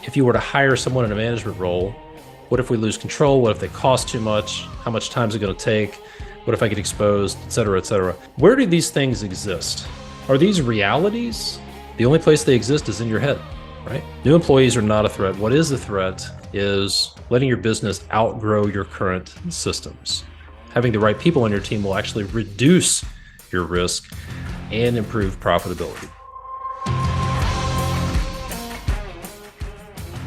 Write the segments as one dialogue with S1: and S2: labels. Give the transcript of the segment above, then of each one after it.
S1: if you were to hire someone in a management role, what if we lose control? What if they cost too much? How much time is it going to take? What if I get exposed, et cetera, et cetera? Where do these things exist? Are these realities? The only place they exist is in your head, right? New employees are not a threat. What is a threat is letting your business outgrow your current systems. Having the right people on your team will actually reduce your risk and improve profitability.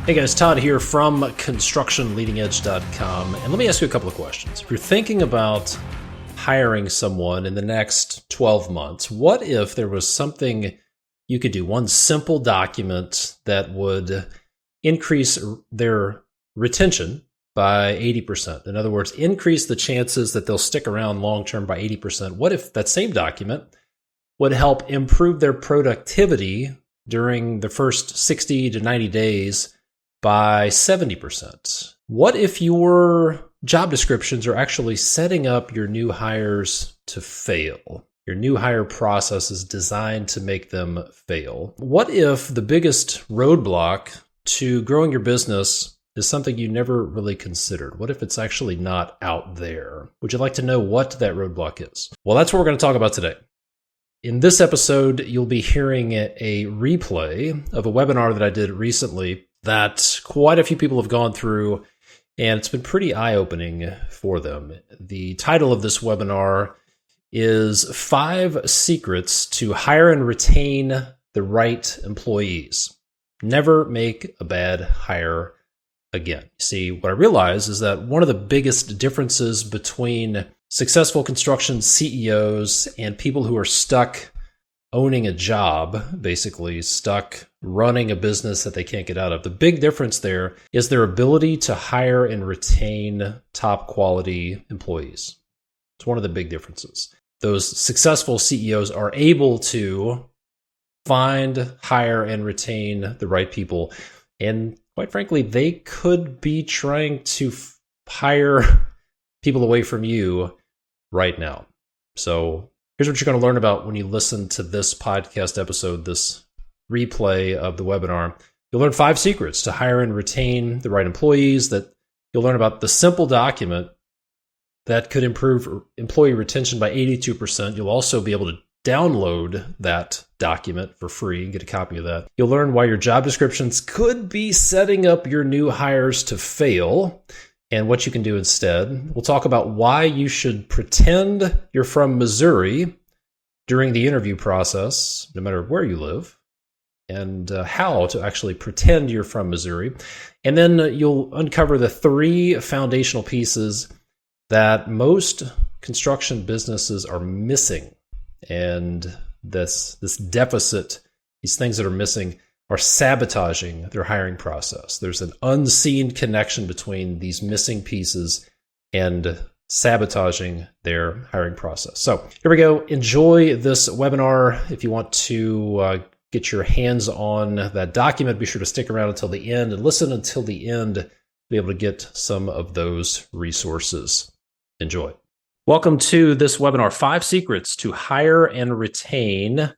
S1: Hey guys, Todd here from constructionleadingedge.com. And let me ask you a couple of questions. If you're thinking about hiring someone in the next 12 months, what if there was something you could do, one simple document that would increase their retention by 80%? In other words, increase the chances that they'll stick around long-term by 80%. What if that same document would help improve their productivity during the first 60 to 90 days by 70%? What if your job descriptions are actually setting up your new hires to fail? Your new hire process is designed to make them fail. What if the biggest roadblock to growing your business is something you never really considered? What if it's actually not out there? Would you like to know what that roadblock is? Well, that's what we're going to talk about today. In this episode, you'll be hearing a replay of a webinar that I did recently that quite a few people have gone through, and it's been pretty eye-opening for them. The title of this webinar is 5 Secrets to Hire and Retain the Right Employees. Never make a bad hire again. See, what I realize is that one of the biggest differences between successful construction CEOs and people who are stuck owning a job, basically stuck running a business that they can't get out of. The big difference there is their ability to hire and retain top quality employees. It's one of the big differences. Those successful CEOs are able to find, hire, and retain the right people. And quite frankly, they could be trying to hire people away from you right now. So here's what you're going to learn about when you listen to this podcast episode, this replay of the webinar. You'll learn 5 secrets to hire and retain the right employees. That you'll learn about the simple document that could improve employee retention by 82%. You'll also be able to download that document for free and get a copy of that. You'll learn why your job descriptions could be setting up your new hires to fail and what you can do instead. We'll talk about why you should pretend you're from Missouri during the interview process, no matter where you live, and how to actually pretend you're from Missouri. And then you'll uncover the 3 foundational pieces that most construction businesses are missing. And this deficit, these things that are missing, are sabotaging their hiring process. There's an unseen connection between these missing pieces and sabotaging their hiring process. So here we go. Enjoy this webinar. If you want to get your hands on that document, be sure to stick around until the end and listen until the end to be able to get some of those resources. Enjoy. Welcome to this webinar, 5 Secrets to Hire and Retain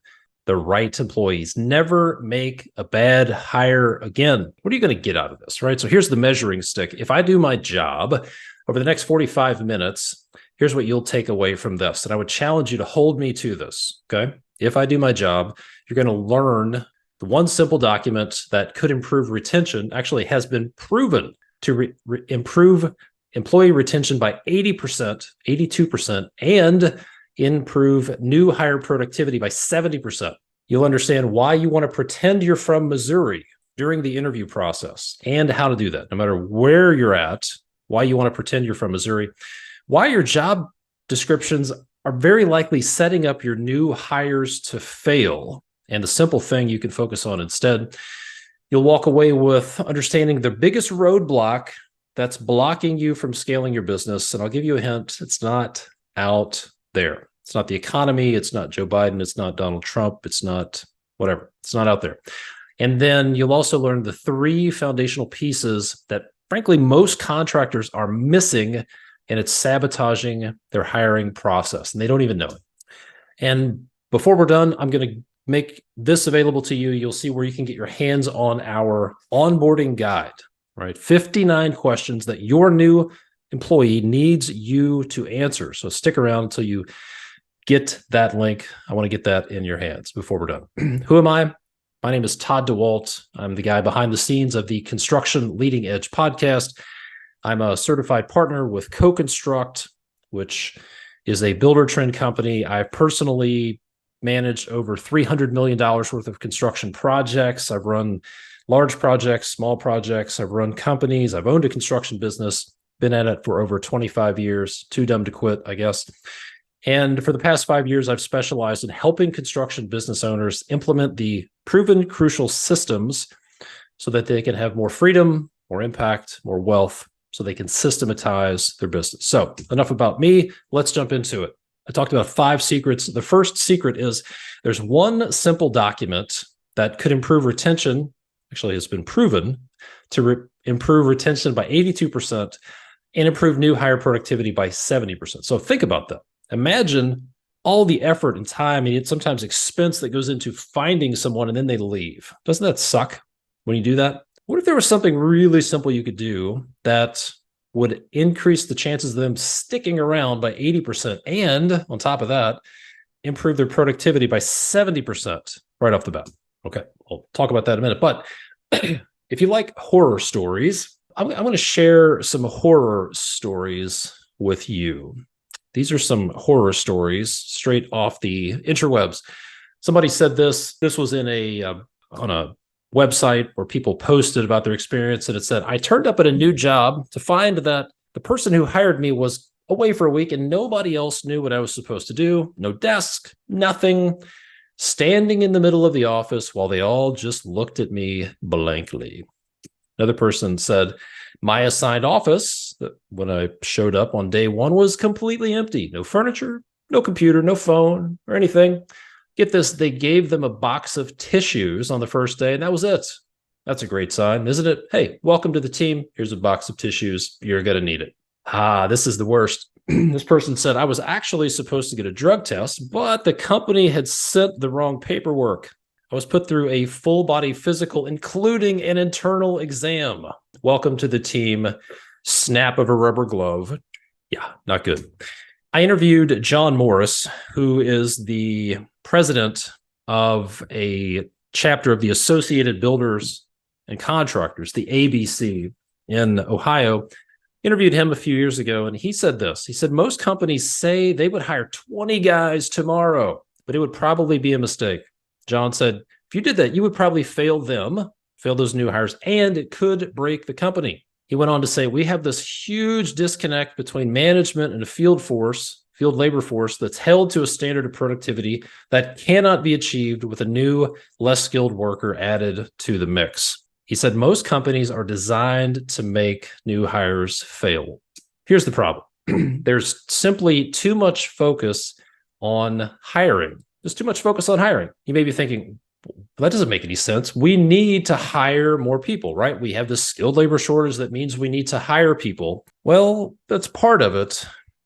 S1: the Right Employees. Never make a bad hire again. What are you going to get out of this, right? So here's the measuring stick. If I do my job over the next 45 minutes, here's what you'll take away from this. And I would challenge you to hold me to this, okay? If I do my job, you're going to learn the one simple document that could improve retention, actually has been proven to improve employee retention by 80%, 82%, and improve new hire productivity by 70%. You'll understand why you want to pretend you're from Missouri during the interview process and how to do that, no matter where you're at, why you want to pretend you're from Missouri, why your job descriptions are very likely setting up your new hires to fail, and the simple thing you can focus on instead. You'll walk away with understanding the biggest roadblock that's blocking you from scaling your business. And I'll give you a hint, it's not out there. It's not the economy. It's not Joe Biden. It's not Donald Trump. It's not whatever. It's not out there. And then you'll also learn the 3 foundational pieces that, frankly, most contractors are missing, and it's sabotaging their hiring process, and they don't even know it. And before we're done, I'm going to make this available to you. You'll see where you can get your hands on our onboarding guide, right? 59 questions that your new employee needs you to answer. So stick around until you get that link. I want to get that in your hands before we're done. Who am I? My name is Todd DeWalt. I'm the guy behind the scenes of the Construction Leading Edge podcast. I'm a certified partner with Co-Construct, which is a builder trend company. I've personally managed over $300 million worth of construction projects. I've run large projects, small projects. I've run companies. I've owned a construction business, been at it for over 25 years, too dumb to quit, I guess. And for the past 5 years, I've specialized in helping construction business owners implement the proven crucial systems so that they can have more freedom, more impact, more wealth, so they can systematize their business. So enough about me. Let's jump into it. I talked about 5 secrets. The first secret is there's one simple document that could improve retention, actually has been proven to improve retention by 82% and improve new hire productivity by 70%. So think about that. Imagine all the effort and time and sometimes expense that goes into finding someone and then they leave. Doesn't that suck when you do that? What if there was something really simple you could do that would increase the chances of them sticking around by 80% and on top of that, improve their productivity by 70% right off the bat? Okay, I'll talk about that in a minute. But if you like horror stories, I'm going to share some horror stories with you. These are some horror stories straight off the interwebs. Somebody said this was in on a website where people posted about their experience, and it said, I turned up at a new job to find that the person who hired me was away for a week and nobody else knew what I was supposed to do. No desk, nothing, standing in the middle of the office while they all just looked at me blankly. Another person said, my assigned office, when I showed up on day 1, was completely empty. No furniture, no computer, no phone or anything. Get this, they gave them a box of tissues on the first day, and that was it. That's a great sign, isn't it? Hey, welcome to the team. Here's a box of tissues. You're going to need it. This is the worst. This person said, I was actually supposed to get a drug test, but the company had sent the wrong paperwork. I was put through a full body physical, including an internal exam. Welcome to the team. Snap of a rubber glove. Yeah, not good. I interviewed John Morris, who is the president of a chapter of the Associated Builders and Contractors, the ABC in Ohio. Interviewed him a few years ago, and he said this. He said, most companies say they would hire 20 guys tomorrow, but it would probably be a mistake. John said, if you did that, you would probably fail those new hires, and it could break the company. He went on to say, we have this huge disconnect between management and a field labor force that's held to a standard of productivity that cannot be achieved with a new, less skilled worker added to the mix. He said, most companies are designed to make new hires fail. Here's the problem. There's simply too much focus on hiring. There's too much focus on hiring. You may be thinking, well, that doesn't make any sense. We need to hire more people, right? We have this skilled labor shortage that means we need to hire people. Well, that's part of it.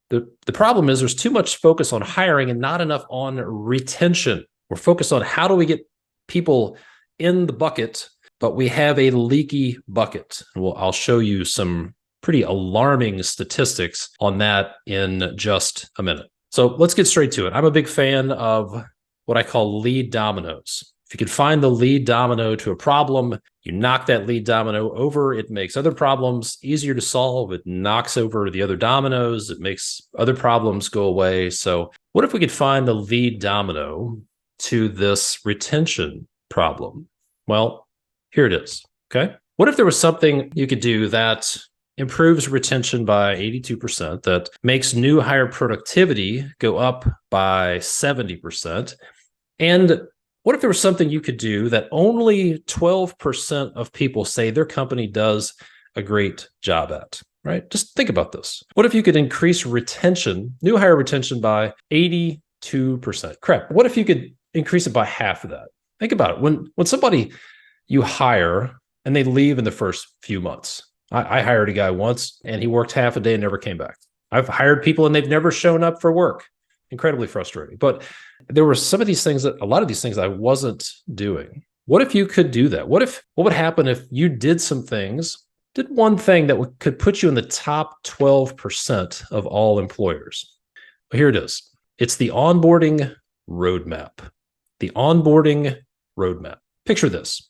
S1: The problem is there's too much focus on hiring and not enough on retention. We're focused on how do we get people in the bucket, but we have a leaky bucket. Well, I'll show you some pretty alarming statistics on that in just a minute. So let's get straight to it. I'm a big fan of what I call lead dominoes. If you can find the lead domino to a problem, you knock that lead domino over, it makes other problems easier to solve. It knocks over the other dominoes. It makes other problems go away. So what if we could find the lead domino to this retention problem? Well, here it is, okay? What if there was something you could do that improves retention by 82%, that makes new hire productivity go up by 70%, and what if there was something you could do that only 12% of people say their company does a great job at, right? Just think about this. What if you could increase retention, new hire retention by 82%? Crap. What if you could increase it by half of that? Think about it. When somebody you hire and they leave in the first few months. I hired a guy once and he worked half a day and never came back. I've hired people and they've never shown up for work. incredibly frustrating. But there were some of these things a lot of these things I wasn't doing. What if you could do that? What would happen if you did one thing that could put you in the top 12% of all employers? Well, here it is. It's the onboarding roadmap. The onboarding roadmap. Picture this.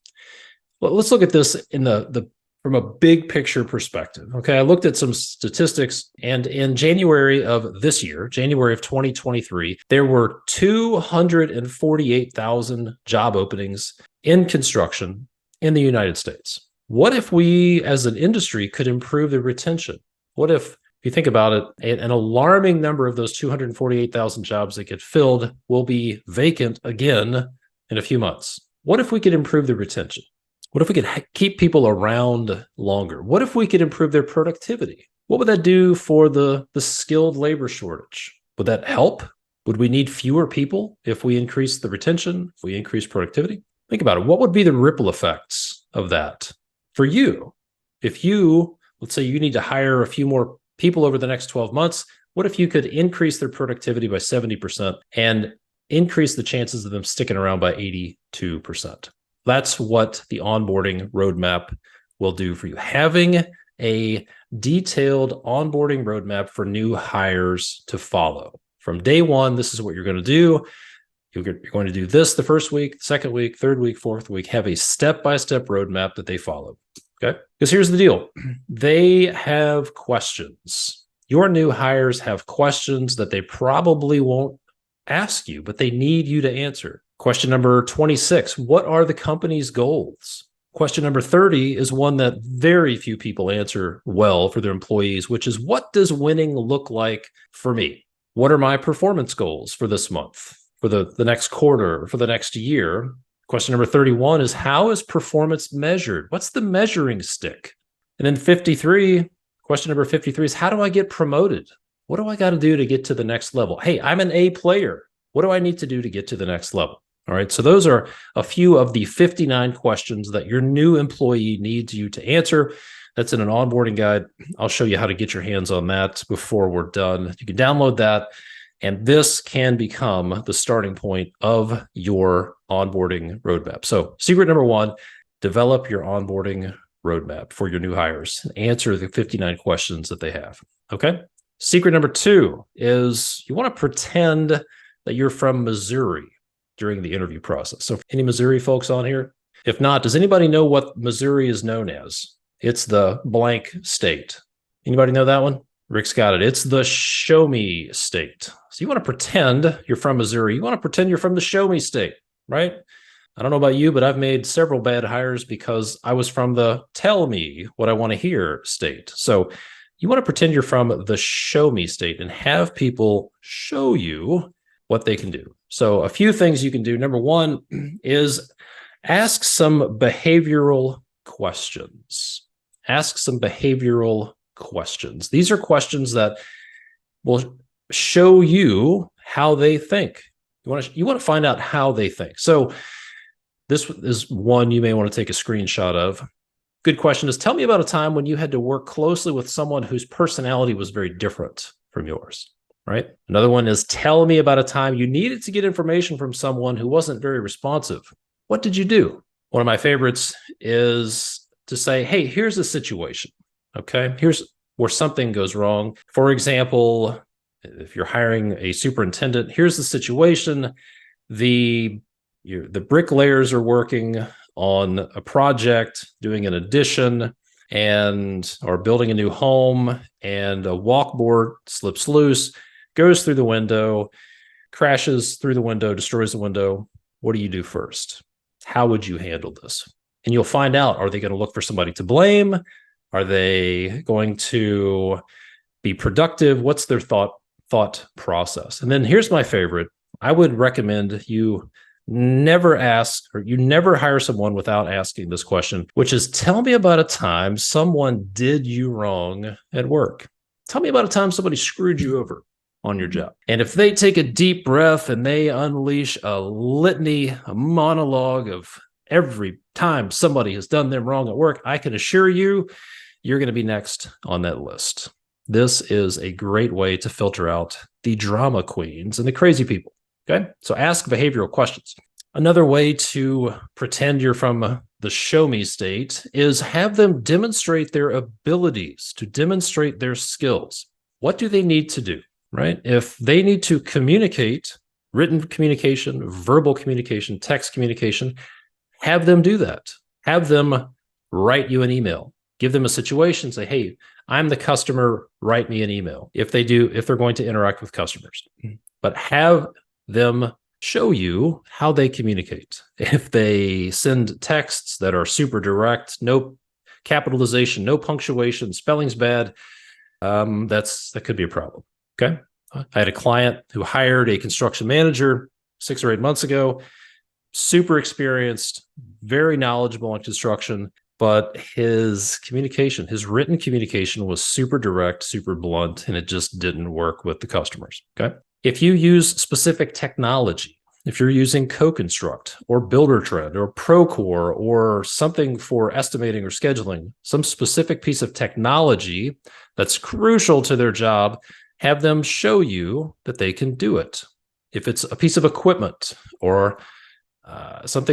S1: Well, let's look at this in the from a big picture perspective. Okay, I looked at some statistics, and in January of this year, January of 2023, there were 248,000 job openings in construction in the United States. What if we, as an industry, could improve the retention? What if you think about it, an alarming number of those 248,000 jobs that get filled will be vacant again in a few months? What if we could improve the retention? What if we could keep people around longer? What if we could improve their productivity? What would that do for the skilled labor shortage? Would that help? Would we need fewer people if we increase the retention, if we increase productivity? Think about it. What would be the ripple effects of that for you? If let's say you need to hire a few more people over the next 12 months, what if you could increase their productivity by 70% and increase the chances of them sticking around by 82%? That's what the onboarding roadmap will do for you. Having a detailed onboarding roadmap for new hires to follow. From day one, this is what you're going to do. You're going to do this the first week, second week, third week, fourth week. Have a step-by-step roadmap that they follow. Okay? Because here's the deal. They have questions. Your new hires have questions that they probably won't ask you, but they need you to answer. Question number 26, what are the company's goals? Question number 30 is one that very few people answer well for their employees, which is, what does winning look like for me? What are my performance goals for this month, for the next quarter, for the next year? Question number 31 is, how is performance measured? What's the measuring stick? And then question number 53 is, how do I get promoted? What do I got to do to get to the next level? Hey, I'm an A player. What do I need to do to get to the next level? All right, so those are a few of the 59 questions that your new employee needs you to answer. That's in an onboarding guide. I'll show you how to get your hands on that before we're done. You can download that, and this can become the starting point of your onboarding roadmap. So secret number one, develop your onboarding roadmap for your new hires. Answer the 59 questions that they have, okay? Secret number two is you want to pretend that you're from Missouri during the interview process. So any Missouri folks on here? If not, does anybody know what Missouri is known as? It's the blank state. Anybody know that one? Rick's got it. It's the show me state. So you want to pretend you're from Missouri. You want to pretend you're from the show me state, right? I don't know about you, but I've made several bad hires because I was from the tell me what I want to hear state. So you want to pretend you're from the show me state and have people show you what they can do. So a few things you can do. Number one is ask some behavioral questions. Ask some behavioral questions. These are questions that will show you how they think. You want to find out how they think. So this is one you may want to take a screenshot of. Good question is, tell me about a time when you had to work closely with someone whose personality was very different from yours. Right? Another one is, tell me about a time you needed to get information from someone who wasn't very responsive. What did you do? One of my favorites is to say, hey, here's a situation. Okay, here's where something goes wrong. For example, if you're hiring a superintendent, here's the situation. The bricklayers are working on a project, doing an addition, or building a new home, and a walkboard slips loose, goes through the window, crashes through the window, destroys the window. What do you do first? How would you handle this? And you'll find out, are they going to look for somebody to blame? Are they going to be productive? What's their thought process? And then here's my favorite. I would recommend you never hire someone without asking this question, which is, tell me about a time someone did you wrong at work. Tell me about a time somebody screwed you over on your job. And if they take a deep breath and they unleash a litany, a monologue of every time somebody has done them wrong at work, I can assure you, you're going to be next on that list. This is a great way to filter out the drama queens and the crazy people. Okay, so ask behavioral questions. Another way to pretend you're from the show me state is have them demonstrate their abilities, to demonstrate their skills. What do they need to do, right? If they need to communicate, written communication, verbal communication, text communication, have them do that. Have them write you an email. Give them a situation, say, hey, I'm the customer, write me an email. If they're going to interact with customers. But have them show you how they communicate. If they send texts that are super direct, no capitalization, no punctuation, spelling's bad, that could be a problem. Okay. I had a client who hired a construction manager 6 or 8 months ago, super experienced, very knowledgeable on construction, but his communication, his written communication was super direct, super blunt, and it just didn't work with the customers. Okay. If you use specific technology, if you're using CoConstruct or Buildertrend or Procore or something for estimating or scheduling, some specific piece of technology that's crucial to their job, have them show you that they can do it. If it's a piece of equipment or some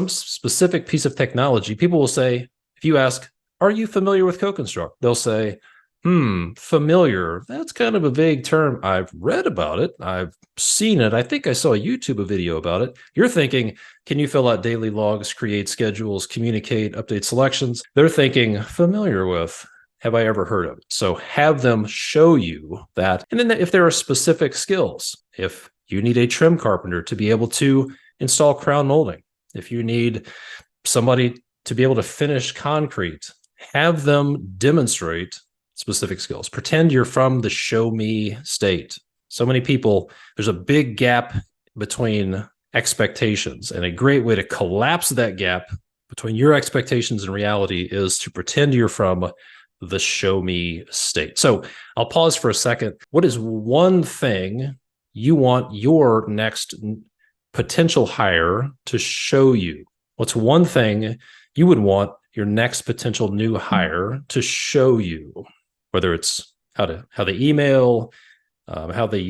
S1: specific piece of technology, people will say, if you ask, are you familiar with CoConstruct? They'll say, familiar. That's kind of a vague term. I've read about it. I've seen it. I think I saw a YouTube video about it. You're thinking, can you fill out daily logs, create schedules, communicate, update selections? They're thinking, familiar with. Have I ever heard of it? So have them show you that. And then if there are specific skills, if you need a trim carpenter to be able to install crown molding, if you need somebody to be able to finish concrete, have them demonstrate specific skills. Pretend you're from the show me state. So many people, there's a big gap between expectations, and a great way to collapse that gap between your expectations and reality is to pretend you're from the show me state. So I'll pause for a second. What is one thing you want your next potential hire to show you? What's one thing you would want your next potential new hire to show you? Whether it's how they email, how they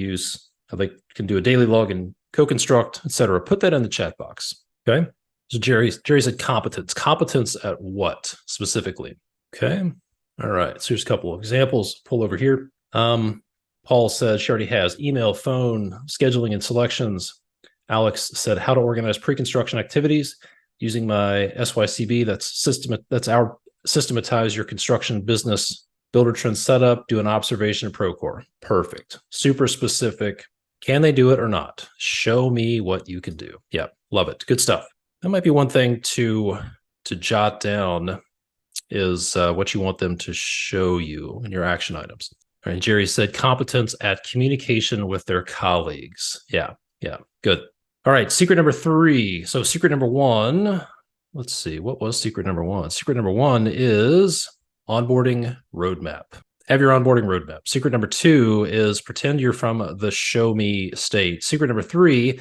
S1: can do a daily log in CoConstruct, et cetera. Put that in the chat box. Okay. So Jerry said competence. Competence at what specifically? Okay. All right. So here's a couple of examples. Pull over here. Paul said she already has email, phone, scheduling, and selections. Alex said how to organize pre-construction activities using my SYCB. That's our systematize your construction business Buildertrend setup, do an observation in Procore. Perfect. Super specific. Can they do it or not? Show me what you can do. Yeah, love it. Good stuff. That might be one thing to jot down is what you want them to show you in your action items. All right, Jerry said competence at communication with their colleagues. Yeah, good. All right, secret number 3. So secret number 1, let's see, what was secret number 1? Secret number 1 is onboarding roadmap. Have your onboarding roadmap. Secret number 2 is pretend you're from the show me state. Secret number 3,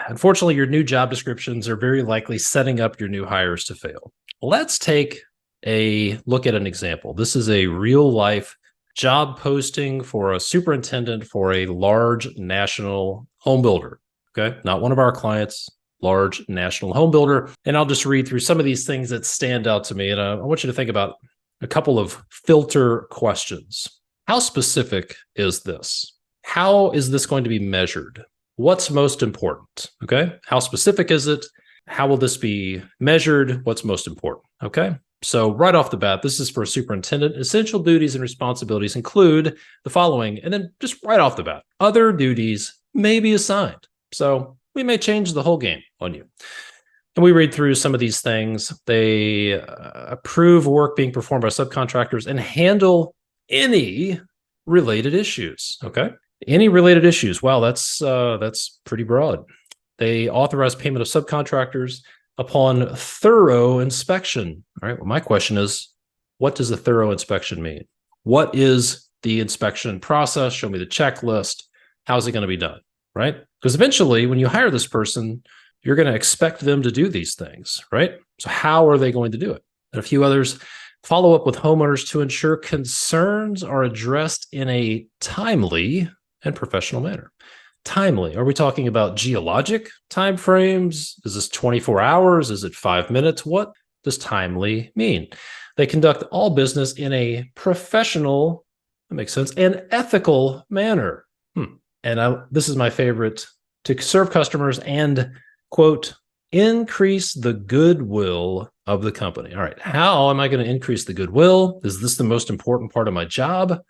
S1: unfortunately, your new job descriptions are very likely setting up your new hires to fail. Let's take a look at an example. This is a real life job posting for a superintendent for a large national home builder. Okay, not one of our clients, large national home builder. And I'll just read through some of these things that stand out to me. And I want you to think about a couple of filter questions. How specific is this? How is this going to be measured? What's most important? Okay. How specific is it? How will this be measured? What's most important? Okay. So right off the bat, this is for a superintendent. Essential duties and responsibilities include the following. And then just right off the bat, other duties may be assigned. So we may change the whole game on you. And we read through some of these things. They approve work being performed by subcontractors and handle any related issues. Okay. Any related issues. Wow, that's pretty broad. They authorize payment of subcontractors upon thorough inspection. All right. Well, my question is, what does a thorough inspection mean? What is the inspection process? Show me the checklist. How's it going to be done? Right? Because eventually, when you hire this person, you're going to expect them to do these things, right? So how are they going to do it? And a few others. Follow up with homeowners to ensure concerns are addressed in a timely and professional manner. Timely. Are we talking about geologic timeframes? Is this 24 hours? Is it 5 minutes? What does timely mean? They conduct all business in a professional, that makes sense, and ethical manner. And this is my favorite, to serve customers and, quote, increase the goodwill of the company. All right, how am I going to increase the goodwill? Is this the most important part of my job?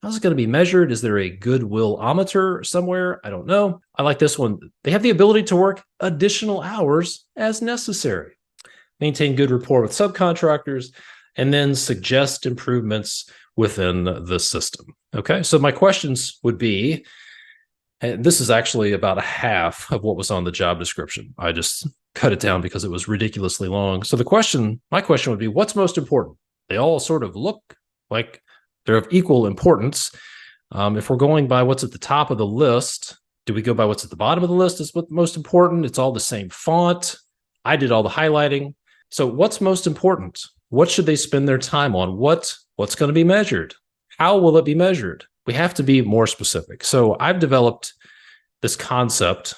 S1: How's it going to be measured? Is there a goodwill-ometer somewhere? I don't know. I like this one. They have the ability to work additional hours as necessary, maintain good rapport with subcontractors, and then suggest improvements within the system. Okay, so my questions would be, and this is actually about a half of what was on the job description. I just cut it down because it was ridiculously long. So my question would be, what's most important? They all sort of look like they're of equal importance. If we're going by what's at the top of the list, do we go by what's at the bottom of the list as what's most important? It's all the same font. I did all the highlighting. So what's most important? What should they spend their time on? What's going to be measured? How will it be measured? We have to be more specific. So I've developed this concept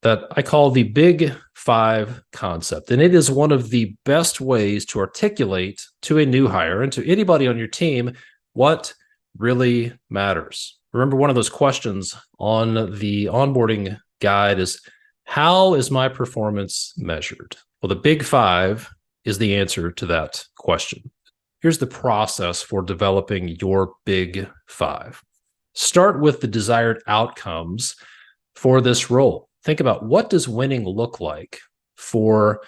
S1: that I call the Big Five concept. And it is one of the best ways to articulate to a new hire and to anybody on your team what really matters. Remember, one of those questions on the onboarding guide is, how is my performance measured? Well, the Big Five is the answer to that question. Here's the process for developing your Big Five. Start with the desired outcomes for this role. Think about, what does winning look like for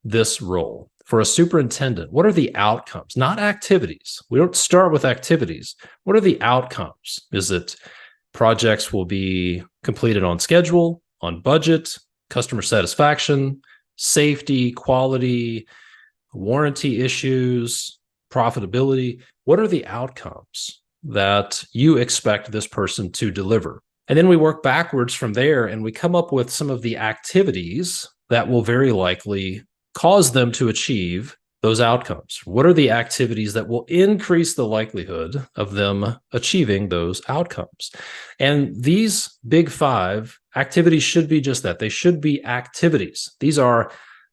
S1: this role? For a superintendent, what are the outcomes? Not activities. We don't start with activities. What are the outcomes? Is it projects will be completed on schedule, on budget, customer satisfaction, safety, quality, warranty issues, profitability? What are the outcomes that you expect this person to deliver? And then we work backwards from there, and we come up with some of the activities that will very likely cause them to achieve those outcomes. What are the activities that will increase the likelihood of them achieving those outcomes? And these Big Five activities should be just that. They should be activities. These are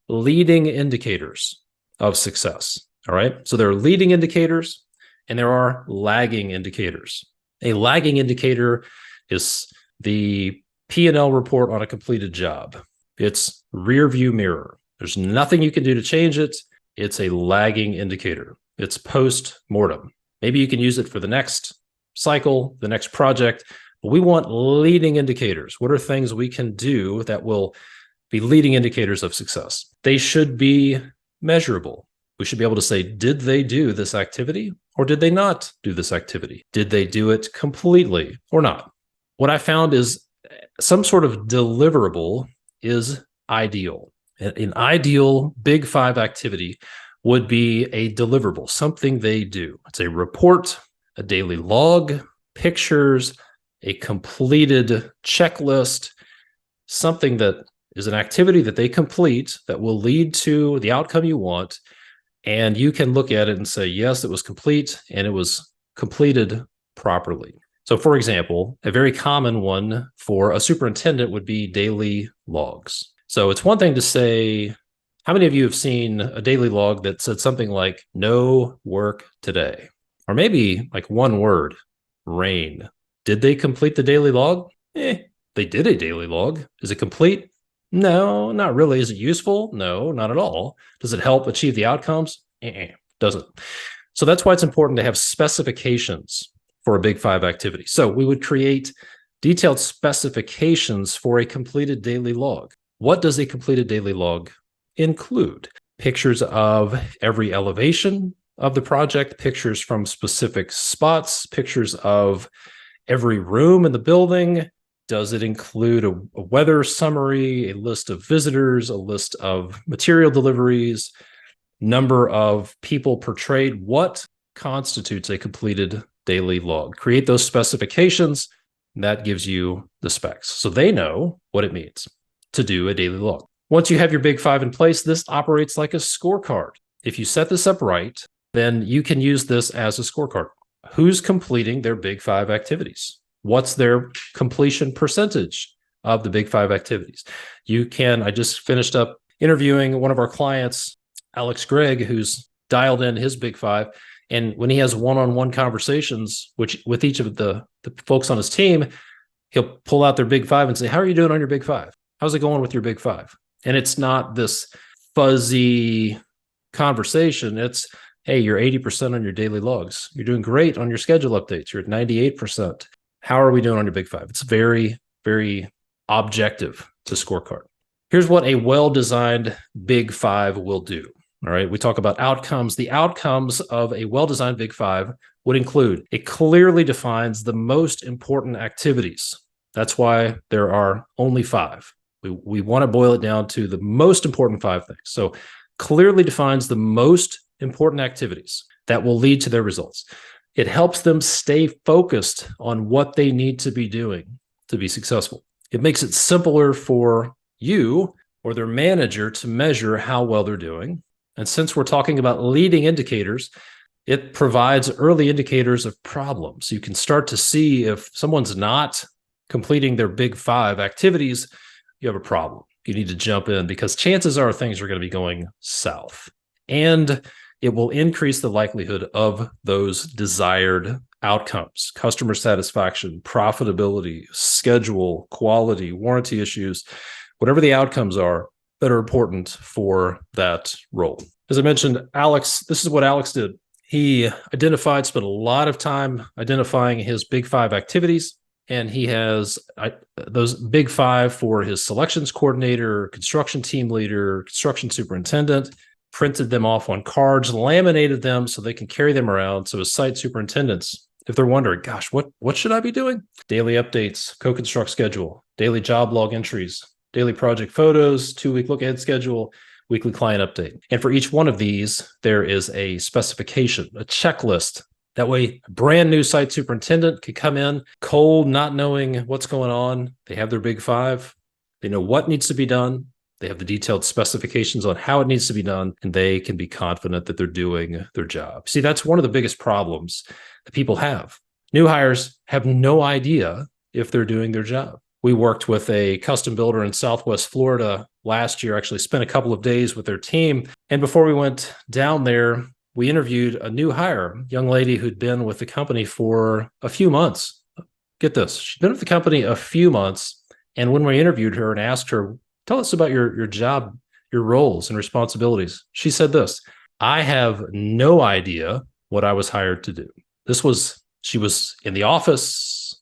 S1: leading indicators of success. All right. So there are leading indicators and there are lagging indicators. A lagging indicator is the P&L report on a completed job. It's rear view mirror. There's nothing you can do to change it. It's a lagging indicator. It's post-mortem. Maybe you can use it for the next cycle, the next project, but we want leading indicators. What are things we can do that will be leading indicators of success? They should be measurable. We should be able to say, did they do this activity or did they not do this activity? Did they do it completely or not? What I found is some sort of deliverable is ideal. An ideal Big Five activity would be a deliverable, something they do. It's a report, a daily log, pictures, a completed checklist, something that is an activity that they complete that will lead to the outcome you want. And you can look at it and say, yes, it was complete and it was completed properly. So for example, a very common one for a superintendent would be daily logs. So it's one thing to say, how many of you have seen a daily log that said something like, no work today? Or maybe like one word, rain. Did they complete the daily log? They did a daily log. Is it complete? No, not really. Is it useful? No, not at all. Does it help achieve the outcomes? Doesn't. So that's why it's important to have specifications for a Big Five activity. So we would create detailed specifications for a completed daily log. What does a completed daily log include? Pictures of every elevation of the project, pictures from specific spots, pictures of every room in the building. Does it include a weather summary, a list of visitors, a list of material deliveries, number of people portrayed? What constitutes a completed daily log? Create those specifications. That gives you the specs. So they know what it means to do a daily log. Once you have your Big Five in place, this operates like a scorecard. If you set this up right, then you can use this as a scorecard. Who's completing their big 5 activities? What's their completion percentage of the big 5 activities? I just finished up interviewing one of our clients, Alex Gregg, who's dialed in his big 5. And when he has one-on-one conversations, which with each of the folks on his team, he'll pull out their big 5 and say, how are you doing on your big 5? How's it going with your big 5? And it's not this fuzzy conversation. It's, hey, you're 80% on your daily logs. You're doing great on your schedule updates. You're at 98%. How are we doing on your big 5? It's very, very objective to scorecard. Here's what a well-designed big 5 will do. All right, we talk about outcomes. The outcomes of a well-designed big 5 would include, it clearly defines the most important activities. That's why there are only 5. We want to boil it down to the most important 5 things. So clearly defines the most important activities that will lead to their results. It helps them stay focused on what they need to be doing to be successful. It makes it simpler for you or their manager to measure how well they're doing. And since we're talking about leading indicators, it provides early indicators of problems. You can start to see if someone's not completing their big 5 activities, you have a problem. You need to jump in because chances are things are going to be going south. And it will increase the likelihood of those desired outcomes: customer satisfaction, profitability, schedule, quality, warranty issues, whatever the outcomes are that are important for that role. As I mentioned, Alex, this is what Alex did. He spent a lot of time identifying his big 5 activities, and he has those big 5 for his selections coordinator, construction team leader, construction superintendent, printed them off on cards, laminated them so they can carry them around. So as site superintendents, if they're wondering, gosh, what should I be doing? Daily updates, co-construct schedule, daily job log entries, daily project photos, 2-week look-ahead schedule, weekly client update. And for each one of these, there is a specification, a checklist. That way, a brand new site superintendent can come in cold, not knowing what's going on. They have their big 5. They know what needs to be done. They have the detailed specifications on how it needs to be done, and they can be confident that they're doing their job. See, that's one of the biggest problems that people have. New hires have no idea if they're doing their job. We worked with a custom builder in Southwest Florida last year, actually spent a couple of days with their team. And before we went down there, we interviewed a new hire, young lady who'd been with the company for a few months. Get this, she'd been with the company a few months. And when we interviewed her and asked her, tell us about your job, your roles and responsibilities, she said this: I have no idea what I was hired to do. She was in the office,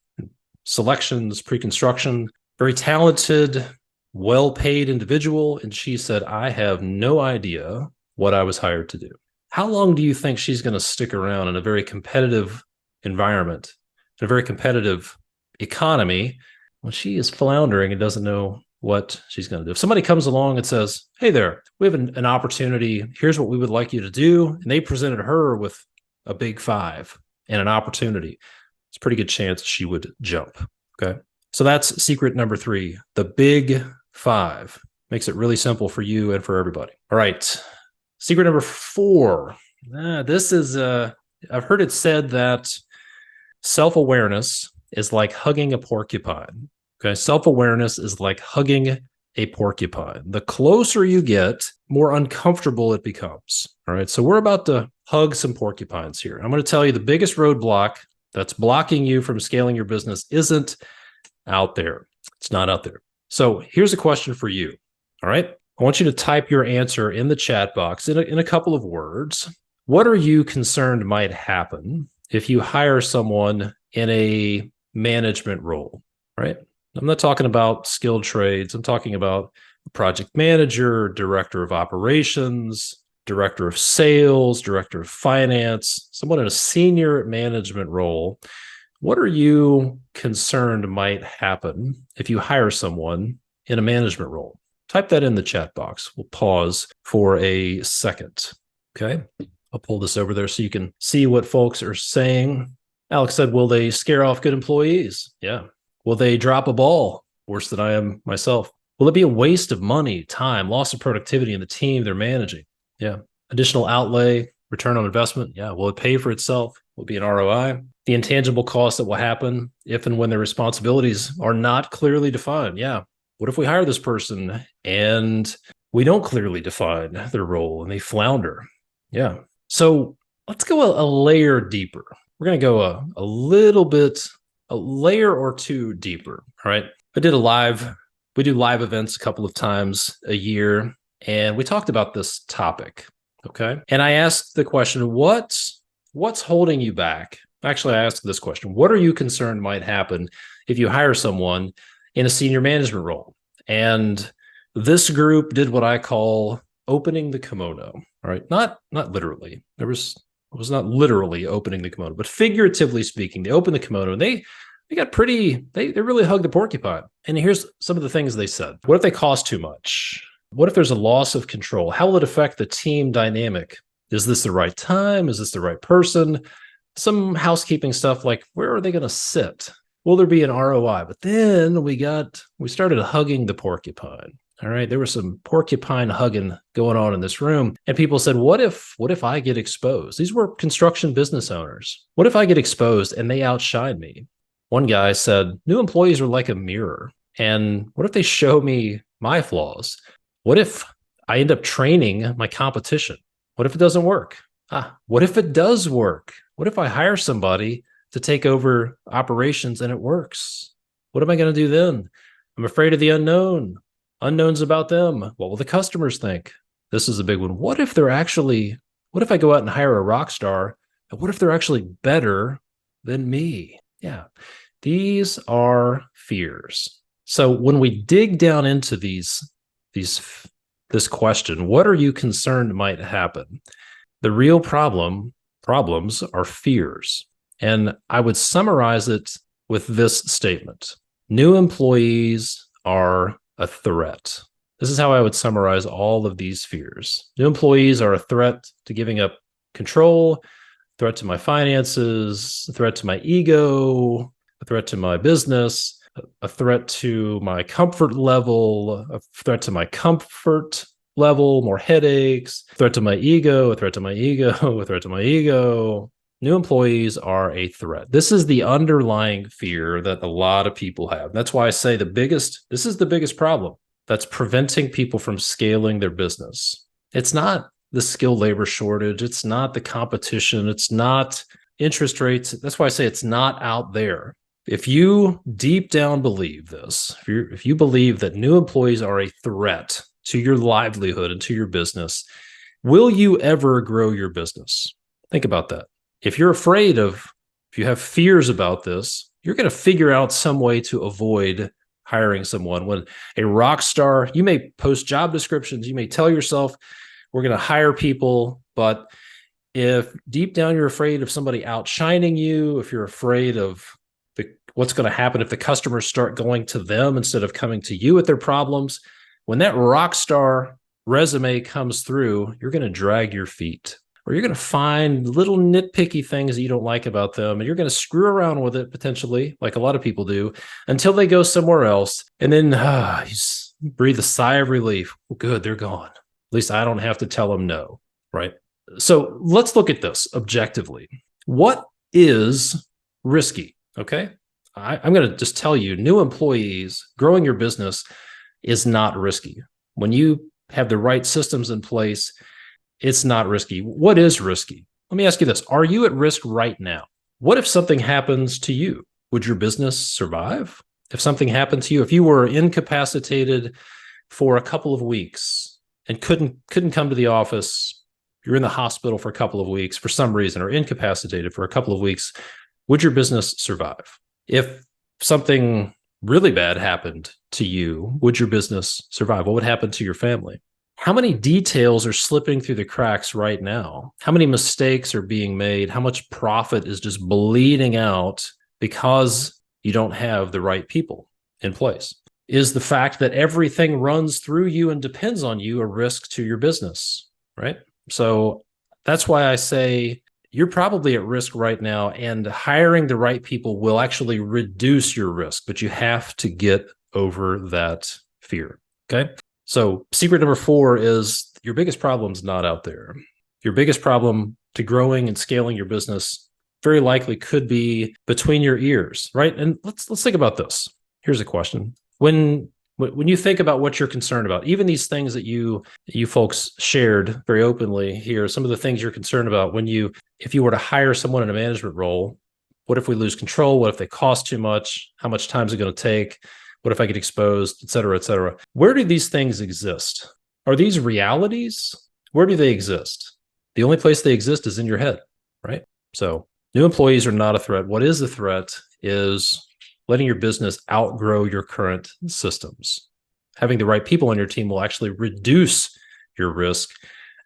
S1: selections, pre-construction, very talented, well-paid individual. And she said, I have no idea what I was hired to do. How long do you think she's going to stick around in a very competitive environment, in a very competitive economy, when she is floundering and doesn't know what she's going to do? If somebody comes along and says, hey there, we have an opportunity, here's what we would like you to do, and they presented her with a big 5 and an opportunity, it's a pretty good chance she would jump. Okay. So that's secret number 3. The big 5 makes it really simple for you and for everybody. All right. Secret number 4. This is, I've heard it said that self-awareness is like hugging a porcupine. Okay. Self-awareness is like hugging a porcupine. The closer you get, more uncomfortable it becomes. All right. So we're about to hug some porcupines here. I'm going to tell you the biggest roadblock that's blocking you from scaling your business isn't out there. It's not out there. So here's a question for you. All right. I want you to type your answer in the chat box in a couple of words. What are you concerned might happen if you hire someone in a management role, right? I'm not talking about skilled trades. I'm talking about a project manager, director of operations, director of sales, director of finance, someone in a senior management role. What are you concerned might happen if you hire someone in a management role? Type that in the chat box. We'll pause for a second. Okay. I'll pull this over there so you can see what folks are saying. Alex said, will they scare off good employees? Yeah. Will they drop a ball worse than I am myself? Will it be a waste of money, time, loss of productivity in the team they're managing? Yeah. Additional outlay, return on investment? Yeah. Will it pay for itself? Will it be an ROI? The intangible costs that will happen if and when their responsibilities are not clearly defined. Yeah. What if we hire this person and we don't clearly define their role and they flounder? Yeah. So let's go a layer deeper. We're going to go a little bit, a layer or two deeper. All right. We do live events a couple of times a year, and we talked about this topic. Okay. And I asked the question, what's holding you back? Actually, I asked this question: what are you concerned might happen if you hire someone in a senior management role? And this group did what I call opening the kimono. All right. Not literally. It was not literally opening the kimono, but figuratively speaking, they opened the kimono and they really hugged the porcupine. And here's some of the things they said. What if they cost too much? What if there's a loss of control? How will it affect the team dynamic? Is this the right time? Is this the right person? Some housekeeping stuff like, where are they going to sit? Will there be an ROI? But then we started hugging the porcupine. All right. There was some porcupine hugging going on in this room. And people said, what if I get exposed? These were construction business owners. What if I get exposed and they outshine me? One guy said, new employees are like a mirror. And what if they show me my flaws? What if I end up training my competition? What if it doesn't work? What if it does work? What if I hire somebody to take over operations and it works? What am I going to do then? I'm afraid of the unknown. Unknowns about them. What will the customers think? This is a big one. What if I go out and hire a rock star? And what if they're actually better than me? Yeah. These are fears. So when we dig down into this question, what are you concerned might happen? The real problems are fears. And I would summarize it with this statement. New employees are a threat. This is how I would summarize all of these fears. New employees are a threat to giving up control, threat to my finances, a threat to my ego, a threat to my business, a threat to my comfort level, a threat to my comfort level, more headaches, a threat to my ego, a threat to my ego, a threat to my ego. New employees are a threat. This is the underlying fear that a lot of people have. That's why I say this is the biggest problem that's preventing people from scaling their business. It's not the skilled labor shortage. It's not the competition. It's not interest rates. That's why I say it's not out there. If you deep down believe this, if you believe that new employees are a threat to your livelihood and to your business, will you ever grow your business? Think about that. If you have fears about this, you're going to figure out some way to avoid hiring someone. When a rock star, you may post job descriptions, you may tell yourself, we're going to hire people, but if deep down you're afraid of somebody outshining you, if you're afraid of what's going to happen if the customers start going to them instead of coming to you with their problems, when that rock star resume comes through, you're going to drag your feet. Or you're going to find little nitpicky things that you don't like about them, and you're going to screw around with it potentially, like a lot of people do, until they go somewhere else. And then you breathe a sigh of relief. Well, good, they're gone. At least I don't have to tell them no, right? So let's look at this objectively. What is risky? Okay. I'm going to just tell you, new employees, growing your business is not risky. When you have the right systems in place, it's not risky. What is risky? Let me ask you this. Are you at risk right now? What if something happens to you? Would your business survive? If something happened to you, if you were incapacitated for a couple of weeks and couldn't come to the office, you're in the hospital for a couple of weeks for some reason, or incapacitated for a couple of weeks, would your business survive? If something really bad happened to you, would your business survive? What would happen to your family? How many details are slipping through the cracks right now? How many mistakes are being made? How much profit is just bleeding out because you don't have the right people in place? Is the fact that everything runs through you and depends on you a risk to your business, right? So that's why I say you're probably at risk right now, and hiring the right people will actually reduce your risk, but you have to get over that fear, okay? So secret number 4 is your biggest problem's not out there. Your biggest problem to growing and scaling your business very likely could be between your ears, right? And let's think about this. Here's a question. When you think about what you're concerned about, even these things that you folks shared very openly here, some of the things you're concerned about if you were to hire someone in a management role, what if we lose control? What if they cost too much? How much time is it going to take? What if I get exposed, et cetera, et cetera? Where do these things exist? Are these realities? Where do they exist? The only place they exist is in your head, right? So new employees are not a threat. What is a threat is letting your business outgrow your current systems. Having the right people on your team will actually reduce your risk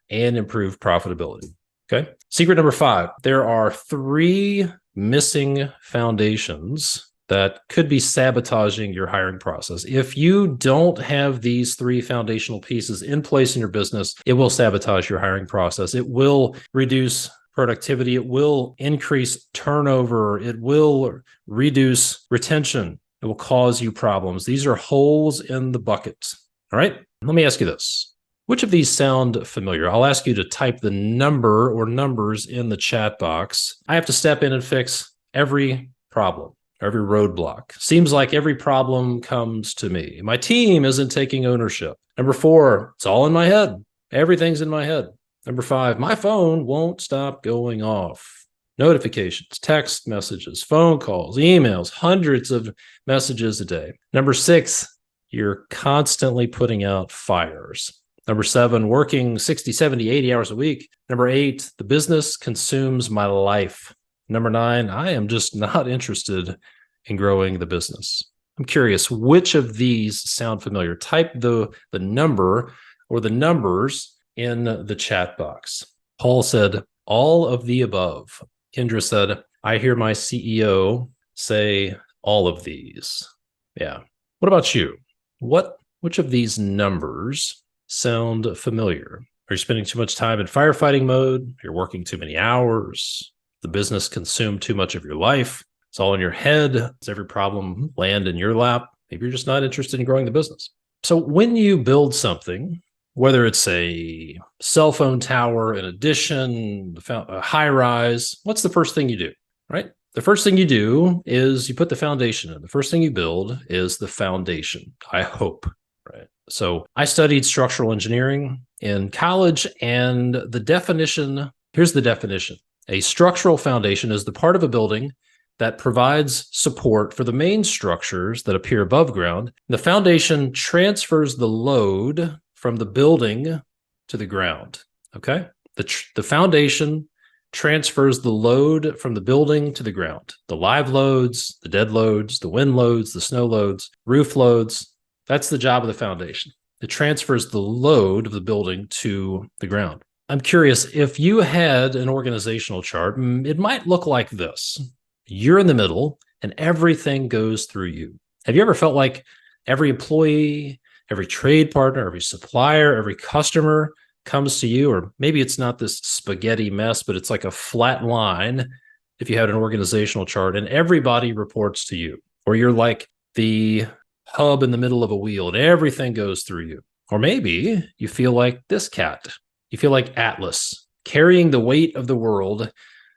S1: and improve profitability. Okay. Secret number 5, there are 3 missing foundations that could be sabotaging your hiring process. If you don't have these 3 foundational pieces in place in your business, it will sabotage your hiring process. It will reduce productivity. It will increase turnover. It will reduce retention. It will cause you problems. These are holes in the bucket. All right. Let me ask you this. Which of these sound familiar? I'll ask you to type the number or numbers in the chat box. I have to step in and fix every problem, every roadblock. Seems like every problem comes to me. My team isn't taking ownership. Number 4, it's all in my head. Everything's in my head. Number 5, my phone won't stop going off. Notifications, text messages, phone calls, emails, hundreds of messages a day. Number 6, you're constantly putting out fires. Number 7, working 60, 70, 80 hours a week. Number 8, the business consumes my life. Number 9, I am just not interested in growing the business. I'm curious, which of these sound familiar? Type the number or the numbers in the chat box. Paul said, all of the above. Kendra said, I hear my CEO say all of these. Yeah. What about you? Which of these numbers sound familiar? Are you spending too much time in firefighting mode? You're working too many hours? The business consumed too much of your life? It's all in your head. Does every problem land in your lap? Maybe you're just not interested in growing the business. So when you build something, whether it's a cell phone tower, an addition, a high rise, what's the first thing you do, right? The first thing you do is you put the foundation in. The first thing you build is the foundation, I hope, right? So I studied structural engineering in college, and here's the definition. A structural foundation is the part of a building that provides support for the main structures that appear above ground. The foundation transfers the load from the building to the ground, okay? The foundation transfers the load from the building to the ground. The live loads, the dead loads, the wind loads, the snow loads, roof loads. That's the job of the foundation. It transfers the load of the building to the ground. I'm curious, if you had an organizational chart, it might look like this. You're in the middle and everything goes through you. Have you ever felt like every employee, every trade partner, every supplier, every customer comes to you? Or maybe it's not this spaghetti mess, but it's like a flat line if you had an organizational chart and everybody reports to you. Or you're like the hub in the middle of a wheel and everything goes through you. Or maybe you feel like this cat. You feel like Atlas, carrying the weight of the world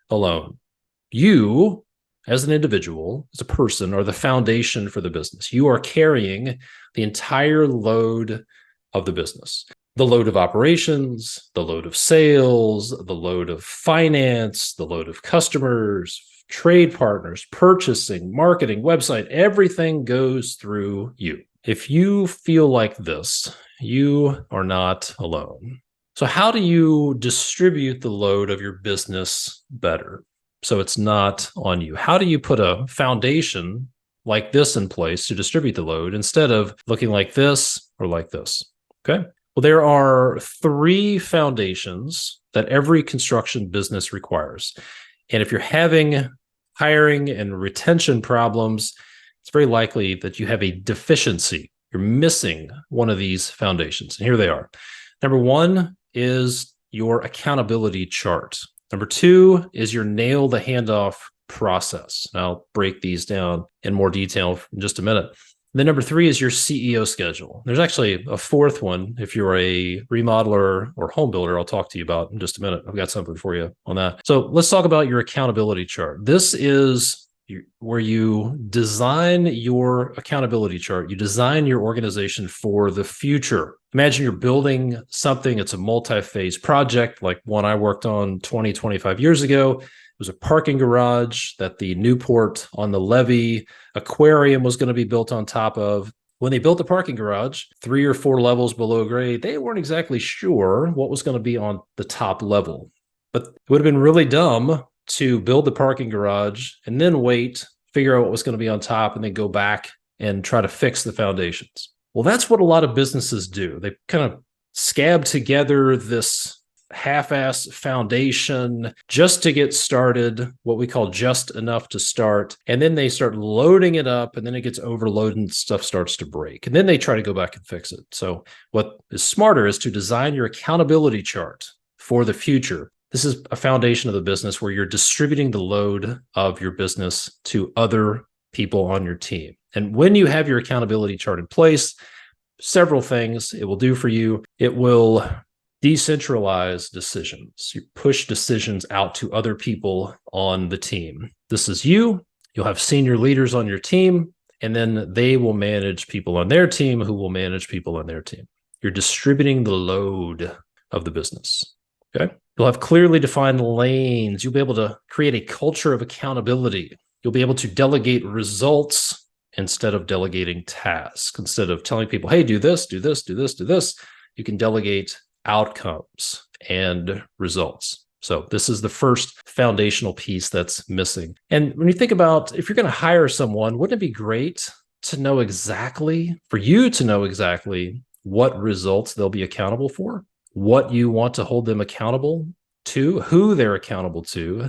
S1: alone. You, as an individual, as a person, are the foundation for the business. You are carrying the entire load of the business. The load of operations, the load of sales, the load of finance, the load of customers, trade partners, purchasing, marketing, website, everything goes through you. If you feel like this, you are not alone. So how do you distribute the load of your business better so it's not on you? How do you put a foundation like this in place to distribute the load instead of looking like this or like this? Okay. Well, there are 3 foundations that every construction business requires. And if you're having hiring and retention problems, it's very likely that you have a deficiency. You're missing one of these foundations. And here they are. Number 1 is your accountability chart. Number 2 is your nail the handoff process. And I'll break these down in more detail in just a minute. Then number three is your CEO schedule. There's actually a fourth one. If you're a remodeler or home builder, I'll talk to you about in just a minute. I've got something for you on that. So let's talk about your accountability chart. This is where you design your accountability chart. You design your organization for the future. Imagine you're building something. It's a multi-phase project like one I worked on 20, 25 years ago. It was a parking garage that the Newport on the Levee aquarium was going to be built on top of. When they built the parking garage, 3 or 4 levels below grade, they weren't exactly sure what was going to be on the top level. But it would have been really dumb to build the parking garage and then wait, figure out what was going to be on top, and then go back and try to fix the foundations. Well, that's what a lot of businesses do. They kind of scab together this half-ass foundation just to get started, what we call just enough to start. And then they start loading it up, and then it gets overloaded and stuff starts to break. And then they try to go back and fix it. So what is smarter is to design your accountability chart for the future. This is a foundation of the business where you're distributing the load of your business to other people on your team. And when you have your accountability chart in place, several things it will do for you. It will decentralize decisions. You push decisions out to other people on the team. This is you. You'll have senior leaders on your team, and then they will manage people on their team who will manage people on their team. You're distributing the load of the business. Okay. You'll have clearly defined lanes. You'll be able to create a culture of accountability. You'll be able to delegate results instead of delegating tasks. Instead of telling people, hey, do this, do this, do this, do this, you can delegate outcomes and results. So this is the first foundational piece that's missing. And when you think about if you're going to hire someone, wouldn't it be great to know exactly, for you to know exactly what results they'll be accountable for, what you want to hold them accountable to, who they're accountable to,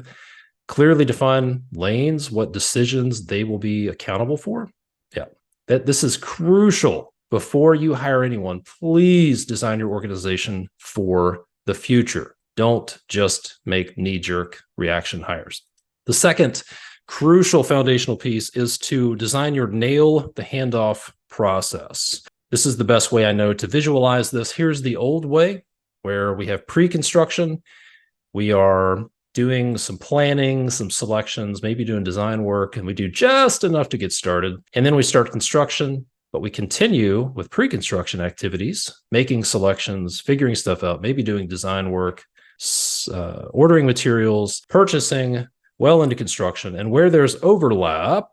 S1: clearly define lanes, what decisions they will be accountable for? Yeah, this is crucial. Before you hire anyone, please design your organization for the future. Don't just make knee-jerk reaction hires. The second crucial foundational piece is to design your nail the handoff process. This is the best way I know to visualize this. Here's the old way, where we have pre-construction. We are doing some planning, some selections, maybe doing design work, and we do just enough to get started. And then we start construction. But we continue with pre-construction activities, making selections, figuring stuff out, maybe doing design work, ordering materials, purchasing, well into construction. And where there's overlap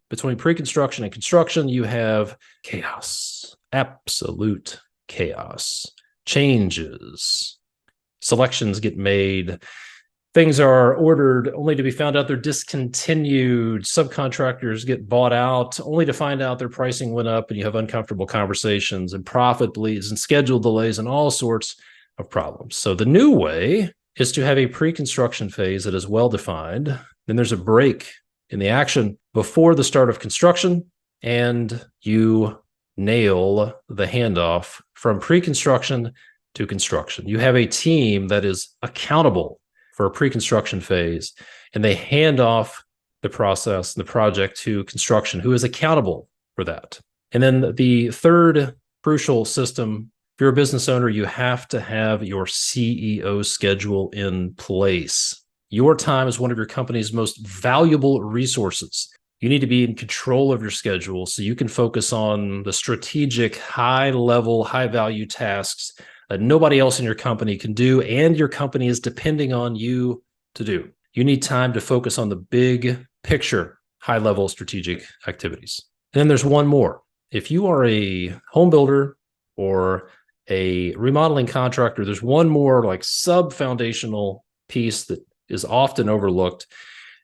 S1: between pre-construction and construction, you have chaos, absolute chaos, changes, selections get made. Things are ordered only to be found out they're discontinued. Subcontractors get bought out only to find out their pricing went up, and you have uncomfortable conversations and profit bleeds and schedule delays and all sorts of problems. So the new way is to have a pre-construction phase that is well-defined. Then there's a break in the action before the start of construction, and you nail the handoff from pre-construction to construction. You have a team that is accountable for a pre-construction phase, and they hand off the process, the project to construction, who is accountable for that. And then the third crucial system, if you're a business owner, you have to have your CEO schedule in place. Your time is one of your company's most valuable resources. You need to be in control of your schedule so you can focus on the strategic, high-level, high-value tasks that nobody else in your company can do, and your company is depending on you to do. You need time to focus on the big picture, high-level strategic activities. And then there's one more. If you are a home builder or a remodeling contractor, there's one more like sub-foundational piece that is often overlooked.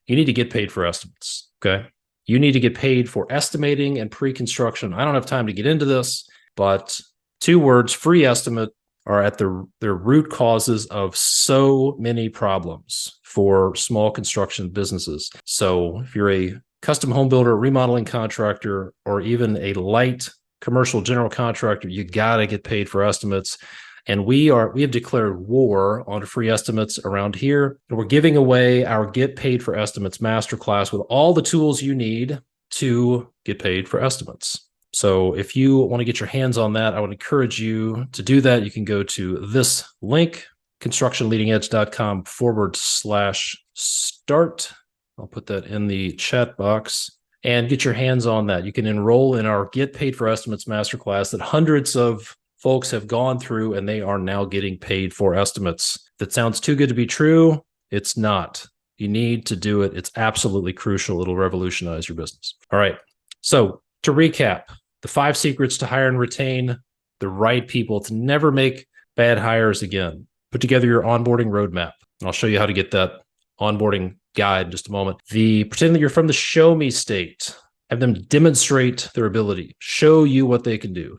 S1: You need to get paid for estimates, okay? You need to get paid for estimating and pre-construction. I don't have time to get into this, but 2 words, free estimate, are at their root causes of so many problems for small construction businesses. So if you're a custom home builder, remodeling contractor, or even a light commercial general contractor, you got to get paid for estimates. And we have declared war on free estimates around here. And we're giving away our Get Paid for Estimates masterclass with all the tools you need to get paid for estimates. So if you want to get your hands on that, I would encourage you to do that. You can go to this link, constructionleadingedge.com/start. I'll put that in the chat box and get your hands on that. You can enroll in our Get Paid for Estimates Masterclass that hundreds of folks have gone through, and they are now getting paid for estimates. If that sounds too good to be true, it's not. You need to do it. It's absolutely crucial. It'll revolutionize your business. All right. So to recap, the 5 secrets to hire and retain the right people to never make bad hires again. Put together your onboarding roadmap. And I'll show you how to get that onboarding guide in just a moment. Pretend that you're from the show me state. Have them demonstrate their ability. Show you what they can do.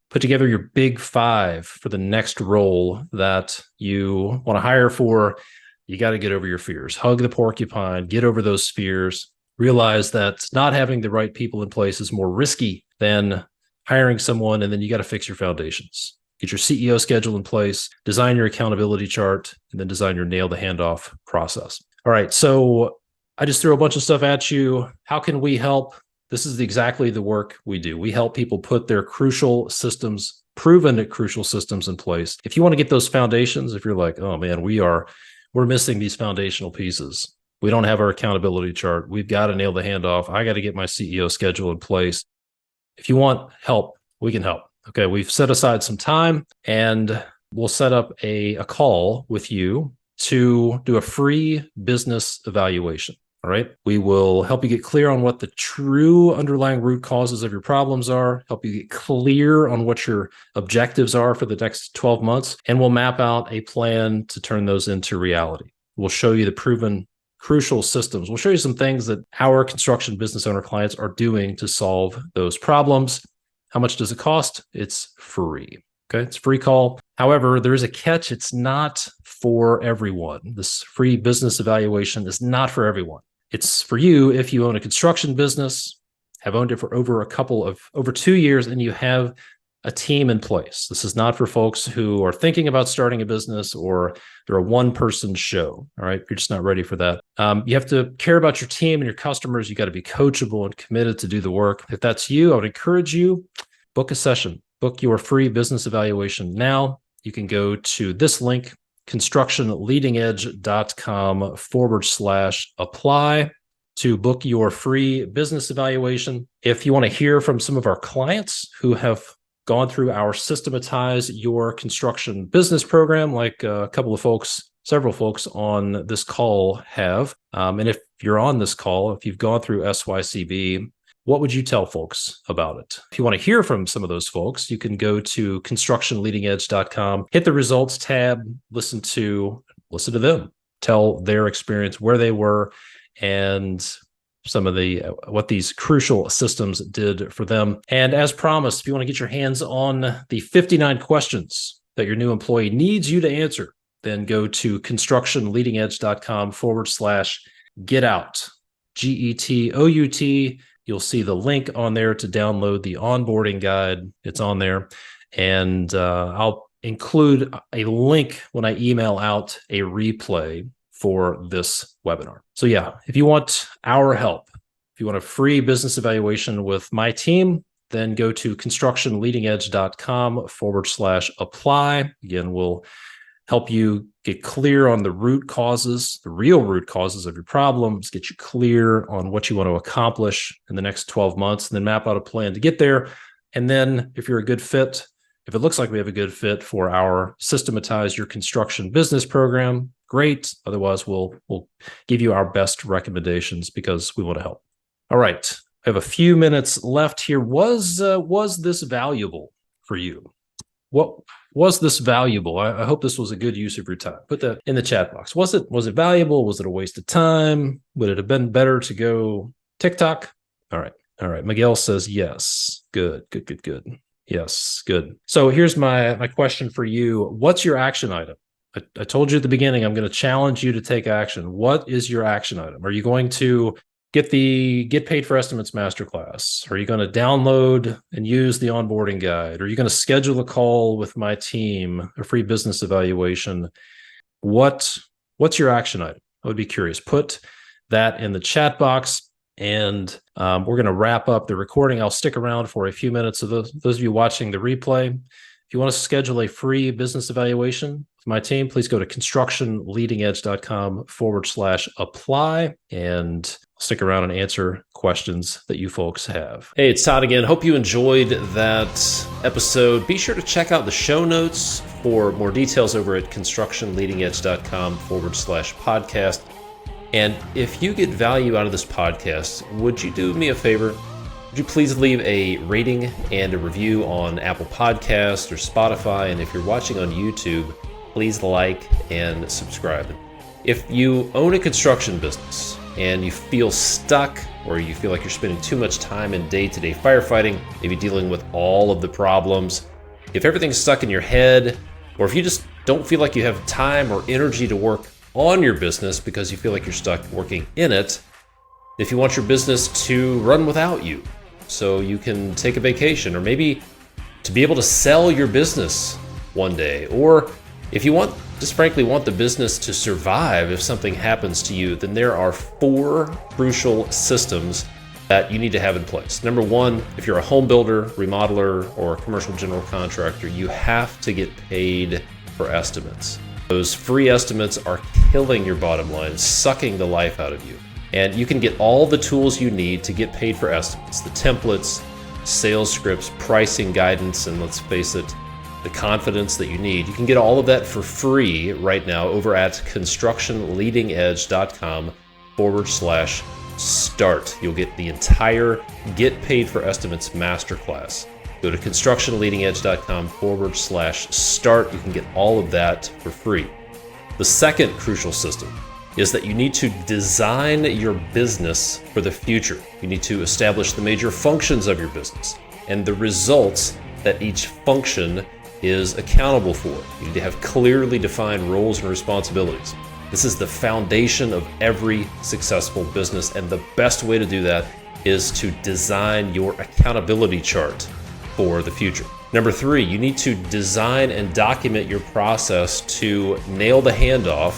S1: Put together your big 5 for the next role that you want to hire for. You got to get over your fears. Hug the porcupine. Get over those fears. Realize that not having the right people in place is more risky than hiring someone, and then you got to fix your foundations. Get your CEO schedule in place, design your accountability chart, and then design your nail the handoff process. All right, so I just threw a bunch of stuff at you. How can we help? This is exactly the work we do. We help people put their crucial systems, proven crucial systems in place. If you want to get those foundations, if you're like, oh man, we're missing these foundational pieces. We don't have our accountability chart. We've got to nail the handoff. I got to get my CEO schedule in place. If you want help, we can help. Okay, we've set aside some time and we'll set up a call with you to do a free business evaluation. All right, we will help you get clear on what the true underlying root causes of your problems are, help you get clear on what your objectives are for the next 12 months, and we'll map out a plan to turn those into reality. We'll show you the proven crucial systems. We'll show you some things that our construction business owner clients are doing to solve those problems. How much does it cost? It's free. Okay, it's a free call. However, there is a catch. It's not for everyone. This free business evaluation is not for everyone. It's for you if you own a construction business, have owned it for over 2 years, and you have a team in place. This is not for folks who are thinking about starting a business or they're a one-person show. All right, you're just not ready for that. You have to care about your team and your customers. You got to be coachable and committed to do the work. If that's you, I would encourage you, book a session. Book your free business evaluation now. You can go to this link, constructionleadingedge.com/apply to book your free business evaluation. If you want to hear from some of our clients who have gone through our Systematize Your Construction Business program, like several folks on this call have, and if you're on this call, if you've gone through SYCB, what would you tell folks about it? If you want to hear from some of those folks, you can go to constructionleadingedge.com, hit the results tab, listen to them, tell their experience, where they were, and some of what these crucial systems did for them. And as promised, if you want to get your hands on the 59 questions that your new employee needs you to answer, then go to constructionleadingedge.com/get-out, GETOUT. You'll see the link on there to download the onboarding guide. It's on there. And I'll include a link when I email out a replay for this webinar. So yeah, if you want our help, if you want a free business evaluation with my team, then go to constructionleadingedge.com/apply. Again, we'll help you get clear on the root causes, the real root causes of your problems, get you clear on what you want to accomplish in the next 12 months, and then map out a plan to get there. And then if you're a good fit, if it looks like we have a good fit for our Systematize Your Construction Business program, great. Otherwise, we'll give you our best recommendations because we want to help. All right. I have a few minutes left here. Was this valuable for you? What was this valuable? I hope this was a good use of your time. Put that in the chat box. Was it valuable? Was it a waste of time? Would it have been better to go TikTok? All right. Miguel says yes. Good. Yes, good. So here's my question for you. What's your action item? I told you at the beginning, I'm going to challenge you to take action. What is your action item? Are you going to get the Get Paid for Estimates Masterclass? Are you going to download and use the onboarding guide? Are you going to schedule a call with my team, a free business evaluation? What's your action item? I would be curious. Put that in the chat box. And we're going to wrap up the recording. I'll stick around for a few minutes. So those of you watching the replay, if you want to schedule a free business evaluation with my team, please go to constructionleadingedge.com/apply, and I'll stick around and answer questions that you folks have. Hey, it's Todd again. Hope you enjoyed that episode. Be sure to check out the show notes for more details over at constructionleadingedge.com/podcast. And if you get value out of this podcast, would you do me a favor? Would you please leave a rating and a review on Apple Podcasts or Spotify? And if you're watching on YouTube, please like and subscribe. If you own a construction business and you feel stuck, or you feel like you're spending too much time in day-to-day firefighting, maybe dealing with all of the problems, if everything's stuck in your head, or if you just don't feel like you have time or energy to work on your business because you feel like you're stuck working in it, if you want your business to run without you so you can take a vacation, or maybe to be able to sell your business one day, or if you just frankly want the business to survive if something happens to you, then there are 4 crucial systems that you need to have in place. Number 1, if you're a home builder, remodeler, or commercial general contractor, you have to get paid for estimates. Those free estimates are killing your bottom line, sucking the life out of you. And you can get all the tools you need to get paid for estimates, the templates, sales scripts, pricing guidance, and let's face it, the confidence that you need. You can get all of that for free right now over at constructionleadingedge.com/start. You'll get the entire Get Paid for Estimates masterclass. Go to constructionleadingedge.com/start. You can get all of that for free. The second crucial system is that you need to design your business for the future. You need to establish the major functions of your business and the results that each function is accountable for. You need to have clearly defined roles and responsibilities. This is the foundation of every successful business, and the best way to do that is to design your accountability chart for the future. Number 3, you need to design and document your process to nail the handoff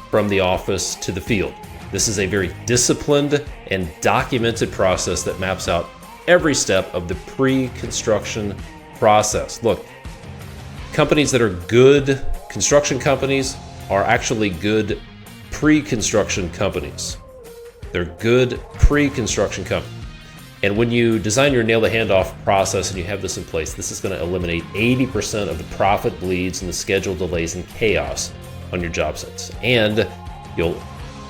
S1: from the office to the field. This is a very disciplined and documented process that maps out every step of the pre-construction process. Look, companies that are good construction companies are actually good pre-construction companies. They're good pre-construction companies. And when you design your nail the handoff process and you have this in place, this is going to eliminate 80% of the profit bleeds and the schedule delays and chaos on your job sites. And you'll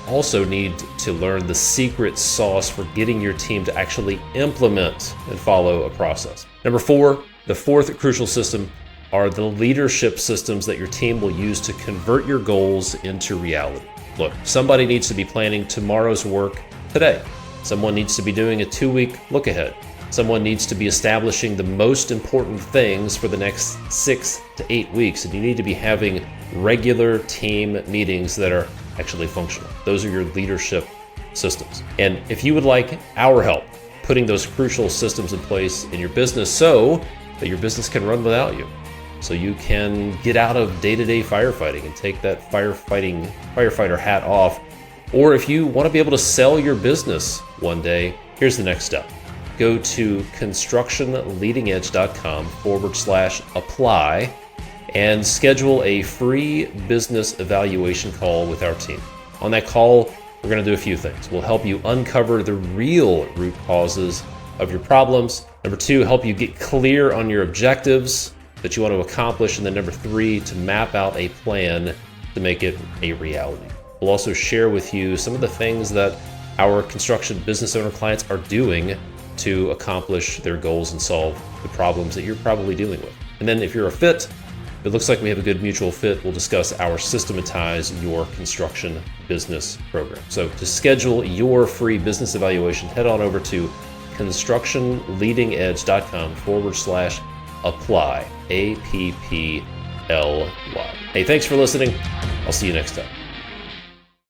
S1: also need to learn the secret sauce for getting your team to actually implement and follow a process. Number 4, the 4th crucial system are the leadership systems that your team will use to convert your goals into reality. Look, somebody needs to be planning tomorrow's work today. Someone needs to be doing a 2-week look ahead. Someone needs to be establishing the most important things for the next 6 to 8 weeks. And you need to be having regular team meetings that are actually functional. Those are your leadership systems. And if you would like our help putting those crucial systems in place in your business so that your business can run without you, so you can get out of day-to-day firefighting and take that firefighter hat off, or if you want to be able to sell your business one day, here's the next step. Go to constructionleadingedge.com/apply and schedule a free business evaluation call with our team. On that call, we're going to do a few things. We'll help you uncover the real root causes of your problems. Number 2, help you get clear on your objectives that you want to accomplish. And then number 3, to map out a plan to make it a reality. We'll also share with you some of the things that our construction business owner clients are doing to accomplish their goals and solve the problems that you're probably dealing with. And then if you're a fit, it looks like we have a good mutual fit, we'll discuss our Systematize Your Construction Business program. So to schedule your free business evaluation, head on over to constructionleadingedge.com/apply, APPLY. Hey, thanks for listening. I'll see you next time.